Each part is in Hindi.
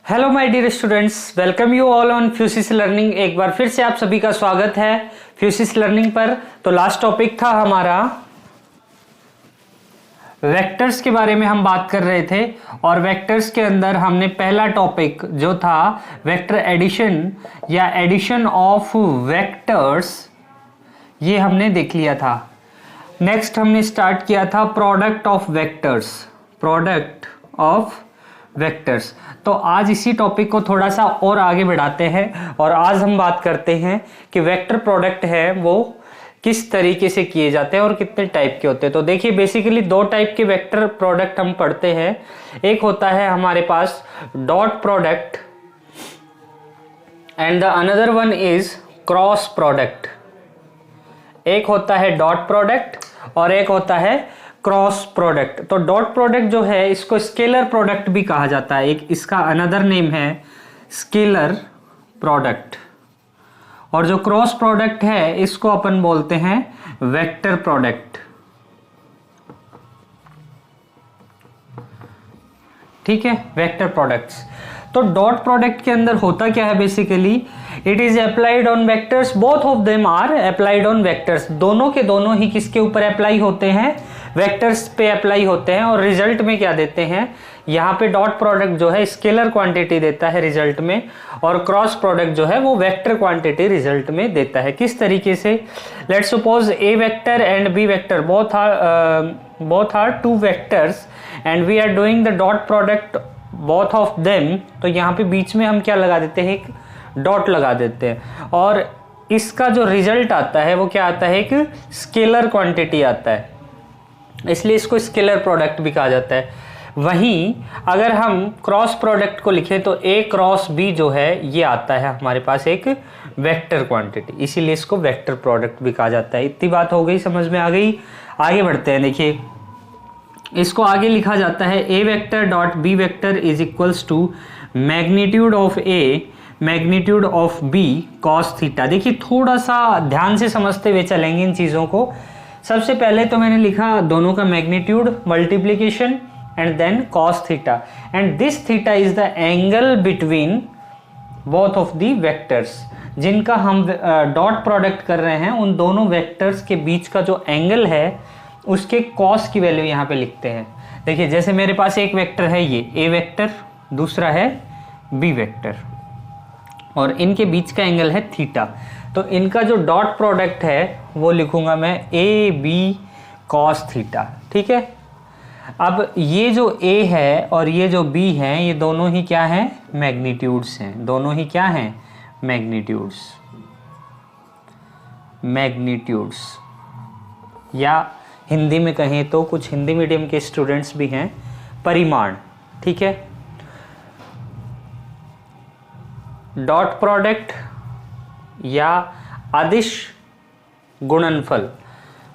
Hello my dear students, welcome you all on Fusis learning. एक बार फिर से आप सभी का स्वागत है फ्यूसिस लर्निंग पर। तो लास्ट टॉपिक था हमारा वेक्टर्स के बारे में हम बात कर रहे थे और वेक्टर्स के अंदर हमने पहला टॉपिक जो था वेक्टर एडिशन या एडिशन ऑफ वेक्टर्स, ये हमने देख लिया था। नेक्स्ट हमने स्टार्ट किया था product of vectors, product of vectors. तो आज इसी टॉपिक को थोड़ा सा और आगे बढ़ाते हैं और आज हम बात करते हैं कि वेक्टर प्रोडक्ट है वो किस तरीके से किए जाते हैं और कितने टाइप के होते हैं। तो देखिए बेसिकली दो टाइप के वेक्टर प्रोडक्ट हम पढ़ते हैं। एक होता है हमारे पास dot product and the another one is cross product. एक होता है डॉट प्रोडक्ट और एक होता है क्रॉस प्रोडक्ट। तो डॉट प्रोडक्ट जो है इसको स्केलर प्रोडक्ट भी कहा जाता है, एक इसका अनदर नेम है स्केलर प्रोडक्ट। और जो क्रॉस प्रोडक्ट है इसको अपन बोलते हैं वेक्टर प्रोडक्ट। ठीक है, वेक्टर प्रोडक्ट्स। तो डॉट प्रोडक्ट के अंदर होता क्या है basically, it is applied on vectors, both of them are applied on vectors. दोनों के दोनों ही किसके ऊपर अप्लाई होते हैं, वेक्टर्स पे अप्लाई होते हैं। और रिजल्ट में क्या देते हैं, यहाँ पे डॉट प्रोडक्ट जो है स्केलर क्वांटिटी देता है रिजल्ट में और क्रॉस प्रोडक्ट जो है वो वेक्टर क्वांटिटी रिजल्ट में देता है। किस तरीके से, let's suppose A vector and B vector both are two vectors and we are doing the dot product both of them. तो यहाँ पे बीच में हम क्या लगा देते हैं, एक डॉट लगा देते हैं और इसका जो रिजल्ट आता है वो क्या आता है, एक स्केलर क्वांटिटी आता है, इसलिए इसको स्केलर प्रोडक्ट भी कहा जाता है। वहीं अगर हम क्रॉस प्रोडक्ट को लिखें तो ए क्रॉस बी जो है ये आता है हमारे पास एक वेक्टर क्वांटिटी, इसीलिए इसको वेक्टर प्रोडक्ट भी कहा जाता है। इतनी बात हो गई, समझ में आ गई। आगे बढ़ते हैं। देखिए इसको आगे लिखा जाता है A vector dot B vector is equals to magnitude of A magnitude of B cos theta. देखिए थोड़ा सा ध्यान से समझते हुए चलेंगे इन चीज़ों को। सबसे पहले तो मैंने लिखा दोनों का magnitude multiplication and then cos theta, and this theta is the angle between both of the vectors. जिनका हम डॉट प्रोडक्ट कर रहे हैं उन दोनों वेक्टर्स के बीच का जो एंगल है उसके कॉस की वैल्यू यहाँ पे लिखते हैं। देखिए जैसे मेरे पास एक वेक्टर है ये ए वेक्टर, दूसरा है बी वेक्टर और इनके बीच का एंगल है थीटा। तो इनका जो डॉट प्रोडक्ट है वो लिखूंगा मैं ए बी कॉस थीटा। ठीक है, अब ये जो ए है और ये जो बी है ये दोनों ही क्या हैं, मैग्नीट्यूड्स हैं। दोनों ही क्या हैं, मैग्नीट्यूड्स, मैग्नीट्यूड्स, या हिंदी में कहें तो कुछ हिंदी मीडियम के स्टूडेंट्स भी हैं, परिमाण। ठीक है, डॉट प्रोडक्ट या अदिश गुणनफल,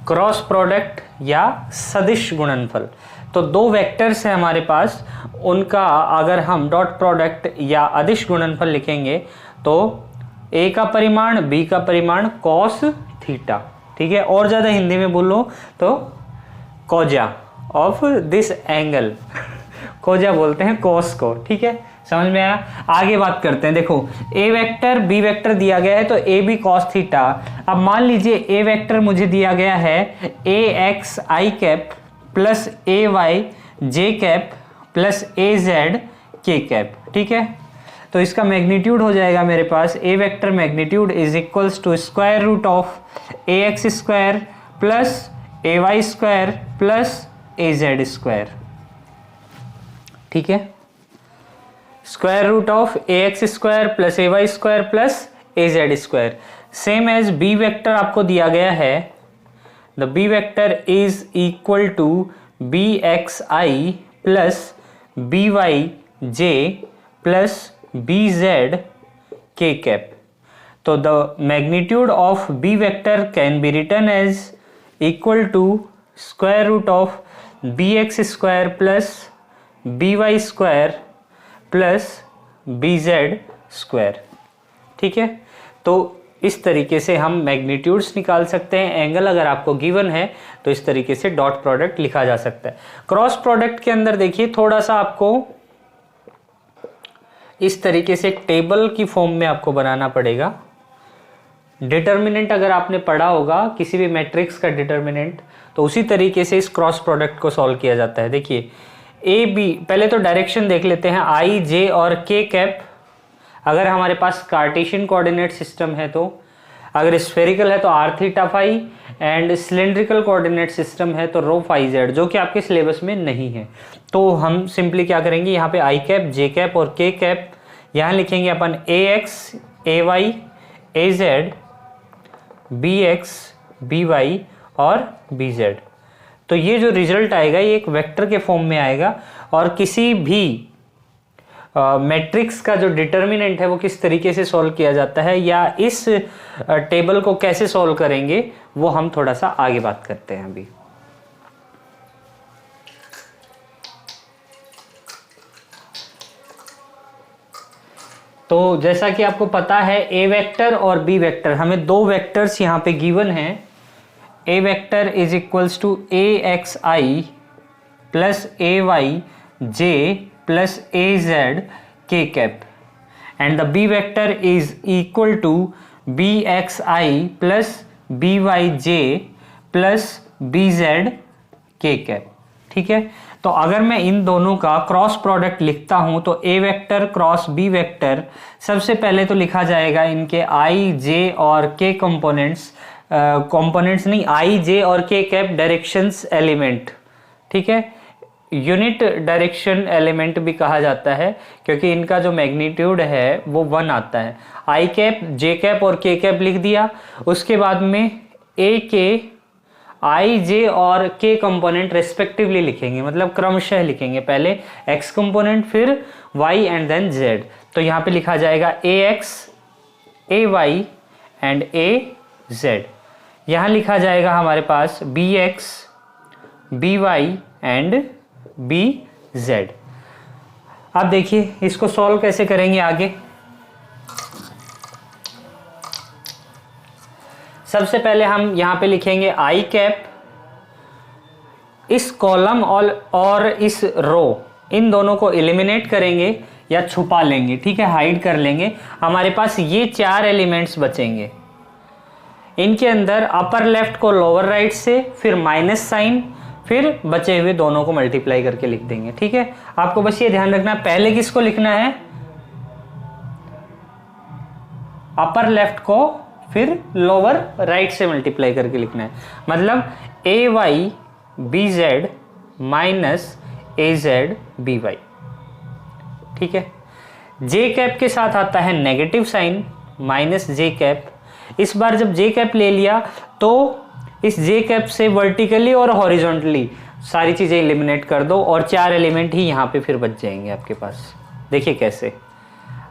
क्रॉस प्रोडक्ट या सदिश गुणनफल। तो दो वेक्टर्स हैं हमारे पास, उनका अगर हम डॉट प्रोडक्ट या अदिश गुणनफल लिखेंगे तो ए का परिमाण बी का परिमाण कॉस थीटा। ठीक है, और ज़्यादा हिंदी में बोलो तो कोजा ऑफ दिस एंगल कोजा बोलते हैं कॉस को। ठीक है, समझ में आया। आगे बात करते हैं। देखो ए वेक्टर बी वेक्टर दिया गया है तो ए बी कॉस थीटा। अब मान लीजिए ए वेक्टर मुझे दिया गया है A x i cap plus A y j cap plus A z के कैप। ठीक है, तो इसका मैग्नीट्यूड हो जाएगा मेरे पास A vector magnitude is equals to square root of A x square plus A y square plus A z square. ठीक है, square root of A x square plus A y square plus A z square. Same as B vector आपको दिया गया है, the B vector is equal to B x I plus B Y J plus B Z के कैप। तो the magnitude of B vector can be written as equal to square root of B X square plus B Y square plus B Z square. ठीक है, तो इस तरीके से हम मैग्नीट्यूड्स निकाल सकते हैं। एंगल अगर आपको गिवन है तो इस तरीके से डॉट प्रोडक्ट लिखा जा सकता है। क्रॉस प्रोडक्ट के अंदर देखिए थोड़ा सा आपको इस तरीके से टेबल की फॉर्म में आपको बनाना पड़ेगा। डिटर्मिनेंट अगर आपने पढ़ा होगा किसी भी मैट्रिक्स का डिटर्मिनेंट, तो उसी तरीके से इस क्रॉस प्रोडक्ट को सॉल्व किया जाता है। देखिए ए बी, पहले तो डायरेक्शन देख लेते हैं, आई जे और के कैप। अगर हमारे पास कार्टेशियन कोऑर्डिनेट सिस्टम है तो, अगर स्फेरिकल है तो R theta phi, and cylindrical coordinate system है तो रो फाई जेड, जो कि आपके सिलेबस में नहीं है। तो हम सिंपली क्या करेंगे, यहाँ पे आई कैप, जे कैप और के कैप, यहाँ लिखेंगे अपन A x, A y, A Z, B x, B y और बी जेड। तो ये जो रिजल्ट आएगा ये एक वेक्टर के फॉर्म में आएगा। और किसी भी मैट्रिक्स का जो डिटर्मिनेंट है वो किस तरीके से सॉल्व किया जाता है, या इस टेबल को कैसे सॉल्व करेंगे, वो हम थोड़ा सा आगे बात करते हैं अभी। तो जैसा कि आपको पता है ए वेक्टर और बी वेक्टर, हमें दो वेक्टर्स यहाँ पे गिवन हैं। A vector is equals to A x I plus A y J plus A z के cap, and the B vector is equal to B x I plus B Y J plus B Z के कैप। ठीक है, तो अगर मैं इन दोनों का क्रॉस प्रोडक्ट लिखता हूं तो ए वेक्टर क्रॉस बी वेक्टर, सबसे पहले तो लिखा जाएगा इनके आई जे और के कंपोनेंट्स, कंपोनेंट्स नहीं, आई जे और के कैप डायरेक्शंस एलिमेंट। ठीक है, यूनिट डायरेक्शन एलिमेंट भी कहा जाता है क्योंकि इनका जो मैग्नीट्यूड है वो 1 आता है। आई कैप, जे कैप और के कैप लिख दिया। उसके बाद में ए के, आई जे और के कंपोनेंट रेस्पेक्टिवली लिखेंगे, मतलब क्रमशः लिखेंगे, पहले एक्स कंपोनेंट फिर वाई एंड देन जेड। तो यहाँ पे लिखा जाएगा A x, A y and A z. यहाँ लिखा जाएगा हमारे पास B x, B y and B z. अब देखिए इसको सॉल्व कैसे करेंगे आगे। सबसे पहले हम यहाँ पे लिखेंगे आई कैप, इस कॉलम और इस रो, इन दोनों को एलिमिनेट करेंगे या छुपा लेंगे। ठीक है, हाइड कर लेंगे। हमारे पास ये 4 एलिमेंट्स बचेंगे। इनके अंदर अपर लेफ्ट को लोअर राइट से, फिर माइनस साइन, फिर बचे हुए दोनों को मल्टीप्लाई करके लिख देंगे। ठीक है, आपको बस ये ध्यान रखना, पहले किसको लिखना है, अपर लेफ्ट को, फिर लोअर राइट से मल्टीप्लाई करके लिखना है। मतलब ए Y B Z minus A Z B Y. ठीक है, जे कैप के साथ आता है नेगेटिव साइन, माइनस जे कैप। इस बार जब जे कैप ले लिया तो इस जे कैप से वर्टिकली और हॉरिजॉन्टली सारी चीजें एलिमिनेट कर दो और 4 एलिमेंट ही यहाँ पे फिर बच जाएंगे आपके पास। देखिए कैसे,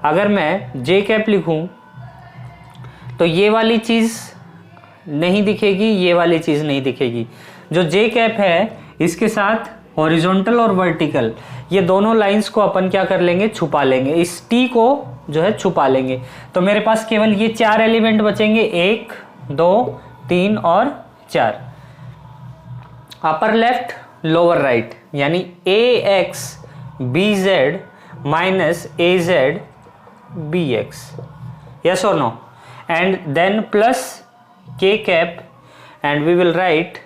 अगर मैं जे कैप लिखूं तो ये वाली चीज नहीं दिखेगी, ये वाली चीज नहीं दिखेगी। जो जे कैप है इसके साथ हॉरिजॉन्टल और वर्टिकल, ये दोनों लाइंस को अपन क्या कर लेंगे, छुपा लेंगे, इस टी को जो है छुपा लेंगे। तो मेरे पास केवल ये 4 एलिमेंट बचेंगे, 1 2 3 और 4। अपर लेफ्ट लोअर राइट, यानी A X B Z minus A Z B X, yes और no, and then plus K cap, and we will write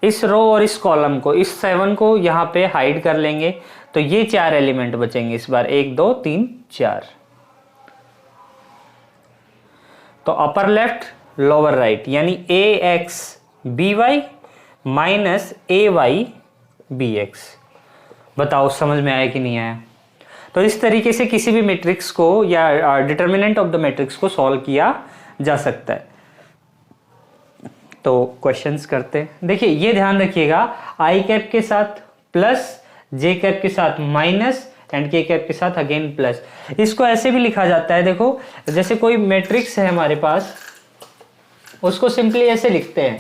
इस रो और इस कॉलम को, इस 7 को यहाँ पे हाइड कर लेंगे। तो ये 4 एलिमेंट बचेंगे इस बार, 1 2 3 4। तो अपर लेफ्ट लोअर राइट, यानी A X B Y minus A Y B x. बताओ समझ में आया कि नहीं आया। तो इस तरीके से किसी भी मैट्रिक्स को या डिटर्मिनेंट ऑफ द मैट्रिक्स को सॉल्व किया जा सकता है। तो क्वेश्चंस करते हैं। देखिए ये ध्यान रखिएगा, आई कैप के साथ प्लस, जे कैप के साथ माइनस एंड के कैप के साथ अगेन प्लस। इसको ऐसे भी लिखा जाता है, देखो जैसे कोई मैट्रिक्स है हमारे पास, उसको सिंपली ऐसे लिखते हैं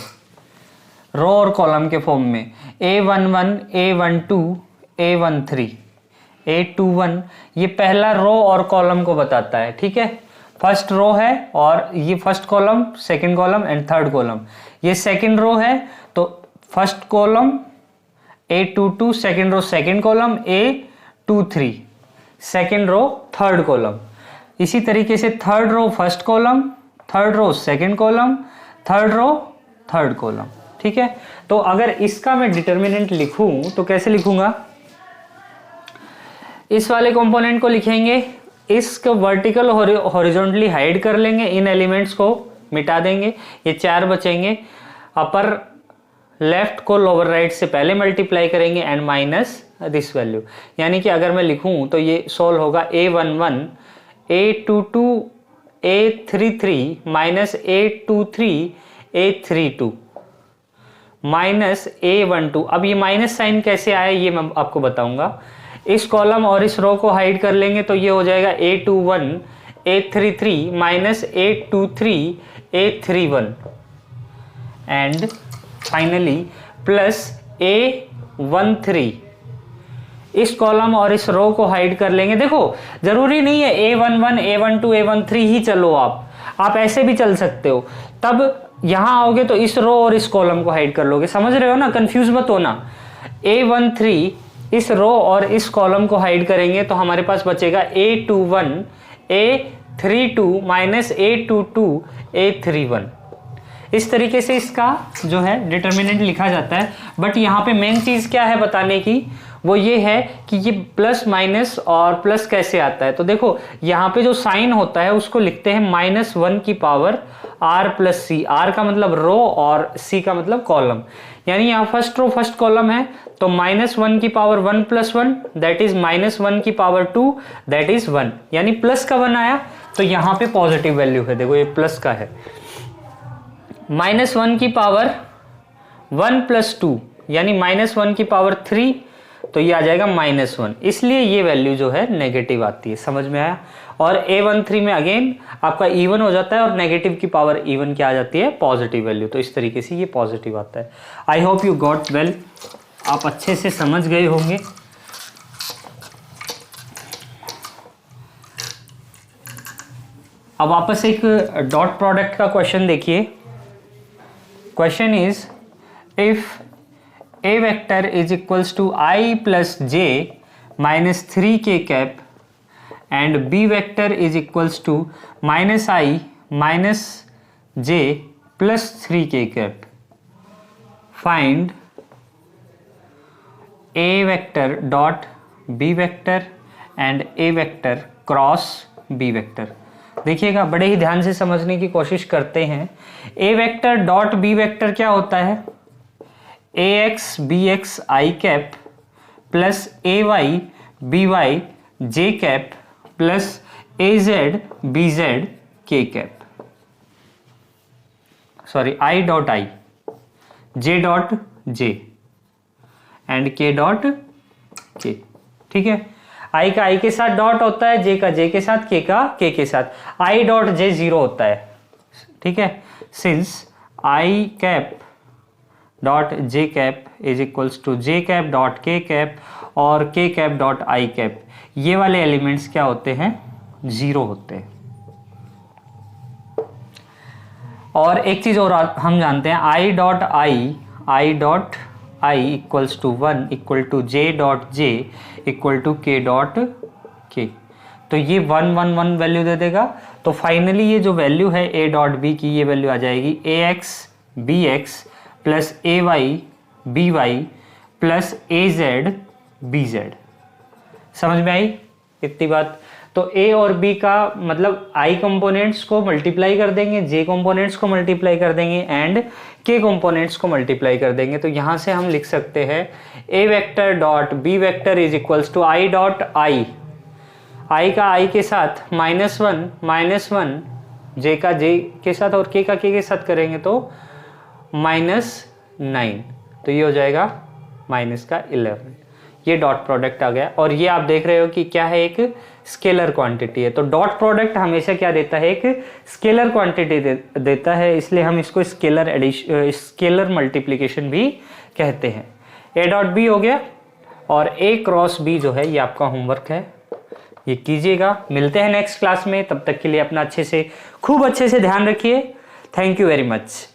रो और कॉलम के फॉर्म में, A11 A12 A13 A21। ये पहला रो और कॉलम को बताता है। ठीक है, फर्स्ट रो है और ये first column, second column and third column. ये सेकंड रो है तो first column A22, second row second column A23, second row third column, इसी तरीके से third row first column, third row second column, third row third column. ठीक है, तो अगर इसका मैं डिटर्मिनेंट लिखूं तो कैसे लिखूंगा, इस वाले कंपोनेंट को लिखेंगे, इसको वर्टिकल हॉरिजॉन्टली हाइड कर लेंगे, इन एलिमेंट्स को मिटा देंगे, ये 4 बचेंगे, अपर लेफ्ट को लोअर राइट से पहले मल्टीप्लाई करेंगे एंड माइनस दिस वैल्यू, यानी कि अगर मैं लिखूं तो ये सोल्व होगा A11 A22 A33 minus A23 A32 minus A12। अब ये माइनस साइन कैसे आया ये मैं आपको बताऊंगा। इस कॉलम और इस रो को हाइड कर लेंगे तो ये हो जाएगा A21 A33 minus A23 A31 and finally plus A13। इस कॉलम और इस रो को हाइड कर लेंगे। देखो जरूरी नहीं है A11 A12 A13 ही चलो, आप ऐसे भी चल सकते हो। तब यहां आओगे तो इस रो और इस कॉलम को हाइड कर लोगे, समझ रहे हो ना, कंफ्यूज मत होना। A13 इस रो और इस कॉलम को हाइड करेंगे तो हमारे पास बचेगा A21 A32 minus A22 A31। इस तरीके से इसका जो है डिटर्मिनेंट लिखा जाता है। बट यहाँ पे मेन चीज क्या है बताने की, वो ये है कि ये प्लस माइनस और प्लस कैसे आता है। तो देखो यहाँ पे जो साइन होता है उसको लिखते हैं -1 की पावर r प्लस सी। r का मतलब रो और c का मतलब कॉलम, यानी यहाँ फर्स्ट रो फर्स्ट कॉलम है तो -1 की पावर 1 प्लस 1 दैट इज -1 की पावर 2 दैट इज 1, यानी प्लस का 1 आया तो यहाँ पे पॉजिटिव वैल्यू है। देखो ये प्लस का है। -1 की पावर 1 प्लस 2 यानी -1 की पावर 3 तो ये आ जाएगा -1, इसलिए ये वैल्यू जो है नेगेटिव आती है। समझ में आया। और A13 में अगेन आपका इवन हो जाता है और नेगेटिव की पावर इवन क्या आ जाती है, पॉजिटिव वैल्यू। तो इस तरीके से ये पॉजिटिव आता है। I hope you got well, आप अच्छे से समझ गए होंगे। अब वापस एक डॉट प्रोडक्ट का क्वेश्चन देखिए। Question is if A vector is equals to I plus j minus 3k cap and B vector is equals to minus I minus j plus 3k cap. Find A vector dot B vector and A vector cross B vector। देखिएगा बड़े ही ध्यान से समझने की कोशिश करते हैं। A vector dot B vector क्या होता है, ax bx I cap plus ay by j cap plus az bz k cap, sorry I dot I j dot j and k dot k। ठीक है, I का I के साथ डॉट होता है, j का j के साथ, k का k के साथ। I डॉट j 0 होता है। ठीक है, since I cap dot J cap is equals to J cap dot K cap और K cap dot I cap, ये वाले एलिमेंट्स क्या होते हैं, 0 होते हैं। और एक चीज और हम जानते हैं, I dot I equals to 1 equal to J dot J equal to K dot K. तो ये 1 1 1 वैल्यू दे देगा। तो फाइनली ये जो वैल्यू है ए डॉट बी की, ये वैल्यू आ जाएगी ए X B x plus A Y B Y plus A Z B Z. समझ में आई इतनी बात। तो ए और बी का मतलब आई कंपोनेंट्स को मल्टीप्लाई कर देंगे, जे कंपोनेंट्स को मल्टीप्लाई कर देंगे एंड के कंपोनेंट्स को मल्टीप्लाई कर देंगे। तो यहां से हम लिख सकते हैं A vector dot B vector is equals to i dot i का आई के साथ -1 जे का जे के साथ और के का के साथ करेंगे तो -9। तो ये हो जाएगा -11। ये डॉट प्रोडक्ट आ गया। और ये आप देख रहे हो कि क्या है, एक स्केलर क्वांटिटी है। तो डॉट प्रोडक्ट हमेशा क्या देता है, एक स्केलर क्वांटिटी देता है, इसलिए हम इसको स्केलर मल्टीप्लिकेशन भी कहते हैं। ए डॉट बी हो गया और ए क्रॉस बी जो है ये आपका होमवर्क है, ये कीजिएगा। मिलते हैं नेक्स्ट क्लास में, तब तक के लिए अपना खूब अच्छे से ध्यान रखिए। Thank you very much.